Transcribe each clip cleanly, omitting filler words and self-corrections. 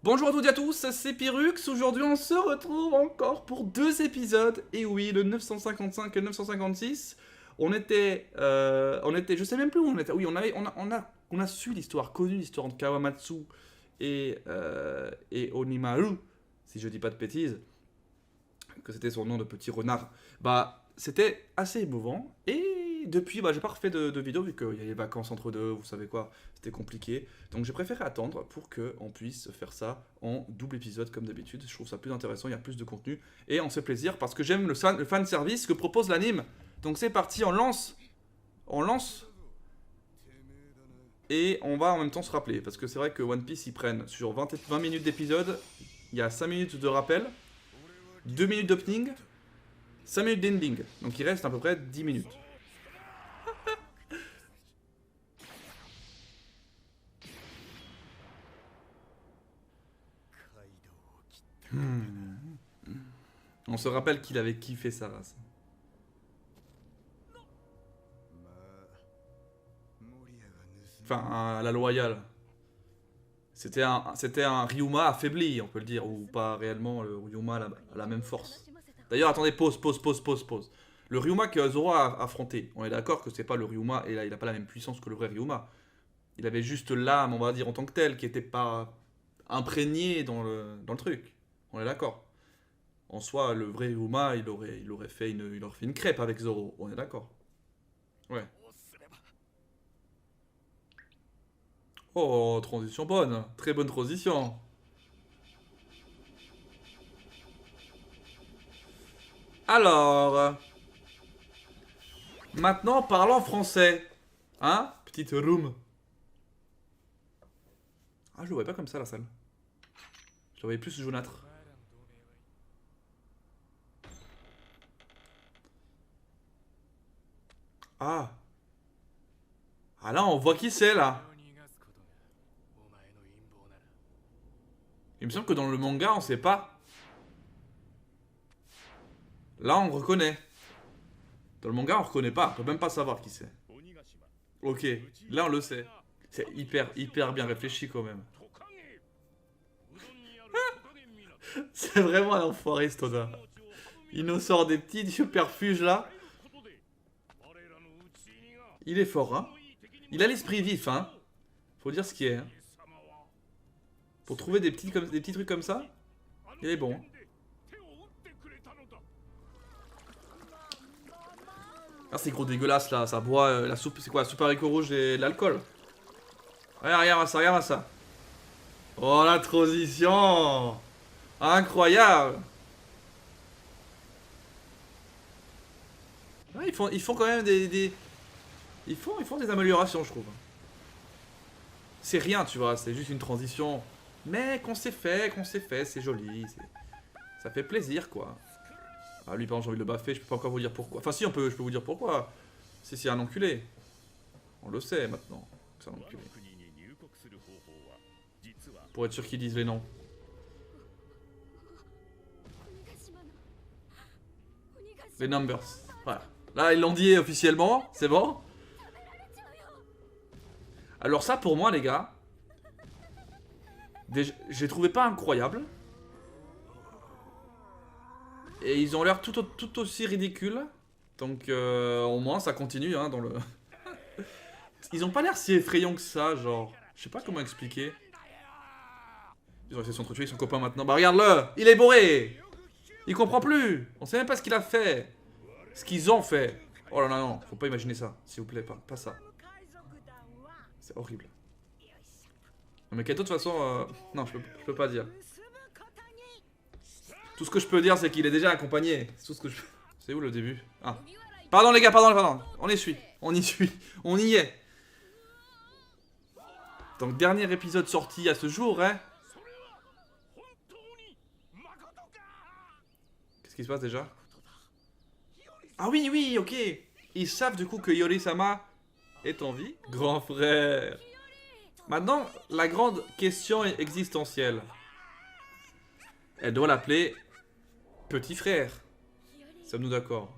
Bonjour à toutes et à tous, c'est Pyrrhux. Aujourd'hui, on se retrouve encore pour deux épisodes. Et oui, le 955 et le 956. Je sais même plus où on était. Oui, on a su l'histoire, connu l'histoire de Kawamatsu et Onimaru, si je dis pas de bêtises, que c'était son nom de petit renard. Bah, c'était assez émouvant. Et depuis, bah, j'ai pas refait de vidéo vu qu'il y a les vacances entre deux, vous savez quoi, c'était compliqué. Donc j'ai préféré attendre pour qu'on puisse faire ça en double épisode comme d'habitude. Je trouve ça plus intéressant, il y a plus de contenu. Et on se fait plaisir parce que j'aime le fan service que propose l'anime. Donc c'est parti, on lance. On lance. Et on va en même temps se rappeler. Parce que c'est vrai que One Piece, ils prennent sur 20 minutes d'épisode. Il y a 5 minutes de rappel, 2 minutes d'opening, 5 minutes d'ending. Donc il reste à peu près 10 minutes. On se rappelle qu'il avait kiffé sa race. Enfin, à la loyale. C'était un Ryuma affaibli, on peut le dire, ou pas réellement le Ryuma a la même force. D'ailleurs, attendez, pause. Le Ryuma que Zoro a affronté, on est d'accord que c'est pas le Ryuma, et là, il a pas la même puissance que le vrai Ryuma. Il avait juste l'âme, on va dire, en tant que telle, qui était pas imprégnée dans le truc. On est d'accord. En soi, le vrai Ryuma, il aurait fait une crêpe avec Zoro, on est d'accord. Ouais. Oh, transition bonne, très bonne transition. Alors, maintenant parlons français. Hein? Petite room. Ah, je le voyais pas comme ça la salle. Je le voyais plus jaunâtre. Ah. Ah là, on voit qui c'est là. Il me semble que dans le manga, on sait pas. Là, on reconnaît. Dans le manga, on reconnaît pas. On peut même pas savoir qui c'est. Ok, là, on le sait. C'est hyper bien réfléchi quand même. C'est vraiment un enfoiré, ce Toda. Il nous sort des petits superfuges là. Il est fort, hein. Il a l'esprit vif, hein. Faut dire ce qui est. Hein. Pour trouver des petits trucs comme ça, il est bon. Ah, c'est gros dégueulasse là, ça boit la soupe, c'est quoi, la soupe haricot rouge et de l'alcool. Regarde ça. Oh la transition. Incroyable. Ouais, ils font quand même ils font des améliorations, je trouve. C'est rien, tu vois, c'est juste une transition. Mais qu'on s'est fait, c'est joli. Ça fait plaisir, quoi. Ah, lui, par exemple, j'ai envie de le baffer, je peux pas encore vous dire pourquoi. Enfin, si, je peux vous dire pourquoi. C'est un enculé. On le sait maintenant. C'est un enculé. Pour être sûr qu'ils disent les noms. Les numbers. Voilà. Là, ils l'ont dit officiellement, c'est bon. Alors ça, pour moi, les gars, j'ai trouvé pas incroyable. Et ils ont l'air tout aussi ridicules. Donc, au moins, ça continue, hein, dans le... Ils ont pas l'air si effrayants que ça, genre... Je sais pas comment expliquer. Ils ont essayé de s'entretuer, son copain maintenant. Bah, regarde-le. Il est bourré. Il comprend plus. On sait même pas ce qu'il a fait. Ce qu'ils ont fait. Oh là là, non. Faut pas imaginer ça. S'il vous plaît, pas ça. C'est horrible. Non, mais Kaito, de toute façon... Non, je peux pas dire. Tout ce que je peux dire, c'est qu'il est déjà accompagné. C'est tout ce que je... C'est où le début? Ah. Pardon les gars, pardon. On y suit. On y suit. On y est. Donc, dernier épisode sorti à ce jour, hein. Qu'est-ce qui se passe déjà? Ah oui, ok. Ils savent du coup que Yori-sama est en vie. Grand frère. Maintenant, la grande question existentielle. Elle doit l'appeler petit frère. Sommes-nous d'accord?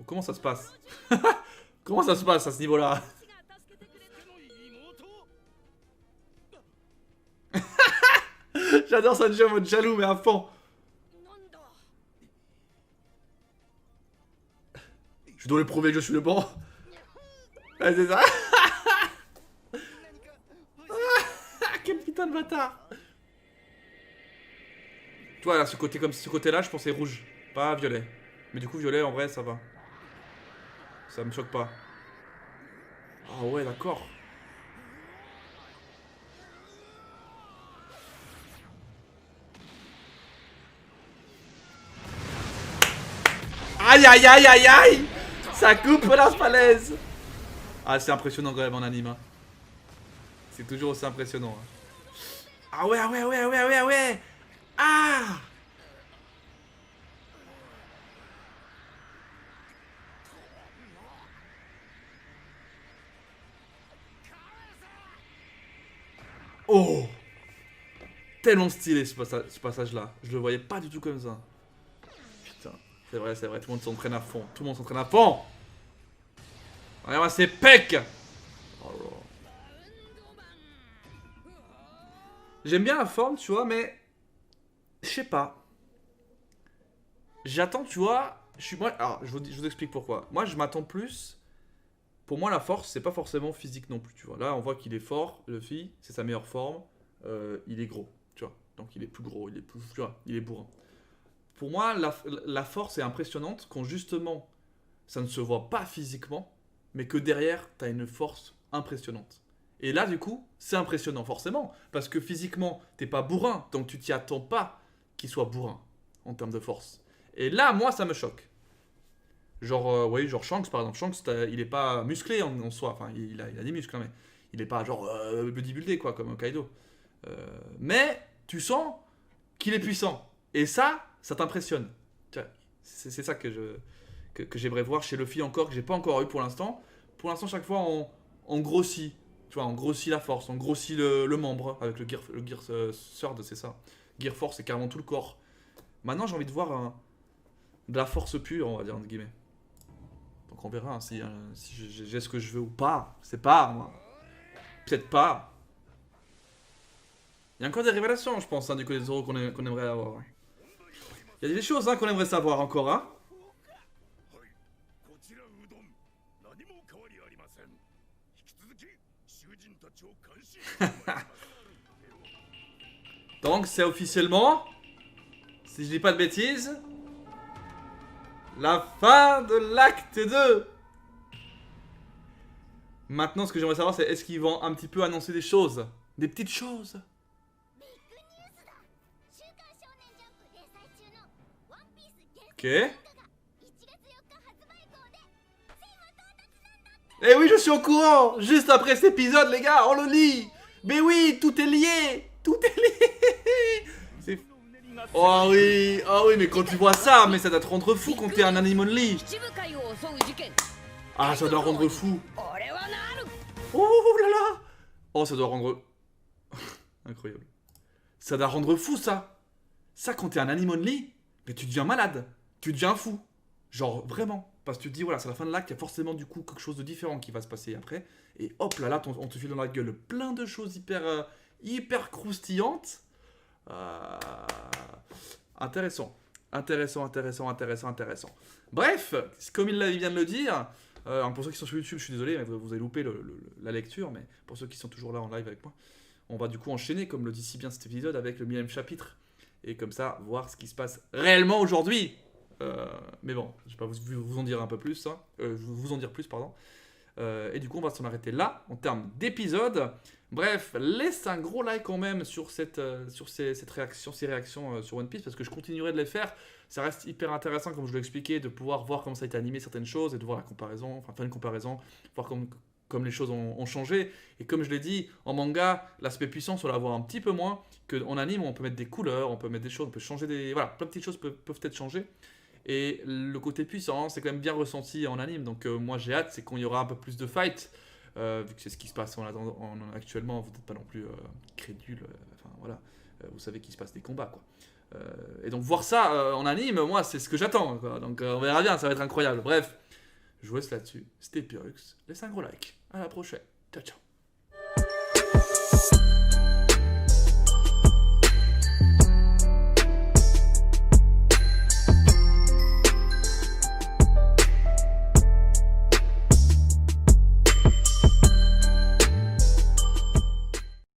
Comment ça se passe? Comment ça se passe à ce niveau-là? J'adore Sanji en mode jaloux, mais à fond. Je dois lui prouver que je suis le bon. Ouais, c'est ça. Quel putain de bâtard. Tu vois, là, ce côté comme ce côté-là, je pensais rouge, pas violet. Mais du coup, violet, en vrai, ça va. Ça me choque pas. Ah ouais, d'accord. Aïe aïe aïe aïe aïe. Ça coupe la falaise. Ah, c'est impressionnant quand même en anime. Hein. C'est toujours aussi impressionnant. Hein. Ah ouais, ah ouais, ah ouais, ah ouais, ah ouais, ah ouais. Ah. Oh. Tellement stylé ce passage-là. Je le voyais pas du tout comme ça. Putain, c'est vrai, tout le monde s'entraîne à fond. Tout le monde s'entraîne à fond. Regarde-moi ces pecs. Oh là là. J'aime bien la forme, tu vois, mais... Je sais pas. J'attends, tu vois... Moi, alors, je vous explique pourquoi. Moi, je m'attends plus... Pour moi, la force, c'est pas forcément physique non plus, tu vois. Là, on voit qu'il est fort, Luffy, c'est sa meilleure forme. Il est gros, tu vois. Donc, il est plus gros, il est plus... Tu vois, il est bourrin. Pour moi, la force est impressionnante quand, justement, ça ne se voit pas physiquement, mais que derrière, t'as une force impressionnante. Et là, du coup, c'est impressionnant, forcément. Parce que physiquement, t'es pas bourrin. Donc, tu t'y attends pas qu'il soit bourrin, en termes de force. Et là, moi, ça me choque. Genre, oui, genre Shanks, par exemple. Shanks, il est pas musclé en soi. Enfin, il a des muscles, hein, mais il est pas, genre, bodybuildé, quoi, comme Kaido. Mais, tu sens qu'il est puissant. Et ça t'impressionne. C'est ça que j'aimerais voir chez Luffy encore, que j'ai pas encore eu pour l'instant. Pour l'instant, chaque fois, on grossit. Tu vois, on grossit la force, on grossit le membre avec le Gear Sword, c'est ça. Gear Force, c'est carrément tout le corps. Maintenant, j'ai envie de voir de la force pure, on va dire, entre guillemets. Donc on verra hein, si j'ai ce que je veux ou pas. C'est pas, moi. Peut-être pas. Il y a encore des révélations, je pense, hein, du côté des Zoro qu'on aimerait avoir. Hein. Il y a des choses hein, qu'on aimerait savoir encore, hein. Donc c'est officiellement, si je dis pas de bêtises, la fin de l'acte 2. Maintenant ce que j'aimerais savoir c'est est-ce qu'ils vont un petit peu annoncer des choses. Des petites choses. Ok. Eh oui je suis au courant. Juste après cet épisode les gars, on le lit. Mais oui, tout est lié. Tout est lié. Oh oui, mais quand tu vois ça, mais ça doit te rendre fou quand t'es un anime only. Ah, ça doit rendre fou. Oh là là. Oh, ça doit rendre... Incroyable. Ça doit rendre fou, ça. Ça, quand t'es un anime only, mais tu deviens malade. Tu deviens fou. Genre, vraiment. Parce que tu te dis, voilà, c'est la fin de l'acte, il y a forcément du coup quelque chose de différent qui va se passer après. Et hop là, on te file dans la gueule plein de choses hyper croustillantes. Intéressant. Bref, comme il vient de le dire, pour ceux qui sont sur YouTube, je suis désolé, vous avez loupé la lecture, mais pour ceux qui sont toujours là en live avec moi, on va du coup enchaîner, comme le dit si bien cet épisode, avec le 1000e chapitre. Et comme ça, voir ce qui se passe réellement aujourd'hui. Mais bon, je vais pas vous en dire un peu plus, hein. Vous en dire plus, pardon. Et du coup, on va s'en arrêter là, en termes d'épisode. Bref, laisse un gros like quand même sur ces réactions sur One Piece, parce que je continuerai de les faire. Ça reste hyper intéressant, comme je l'ai expliqué, de pouvoir voir comment ça a été animé certaines choses, et de voir la comparaison, enfin faire une comparaison, voir comme les choses ont changé. Et comme je l'ai dit, en manga, l'aspect puissance, on va l'avoir un petit peu moins. Qu'en anime, on peut mettre des couleurs, on peut mettre des choses, on peut changer des... Voilà, plein de petites choses peuvent être changées. Et le côté puissant, c'est quand même bien ressenti en anime. Donc moi j'ai hâte, c'est qu'on y aura un peu plus de fight. Vu que c'est ce qui se passe actuellement, vous n'êtes pas non plus crédule. Enfin voilà, vous savez qu'il se passe des combats quoi. Et donc voir ça en anime, moi c'est ce que j'attends. Donc on verra bien, ça va être incroyable. Bref, je vous laisse là-dessus. C'était Pyrrhux, laissez un gros like. À la prochaine. Ciao ciao.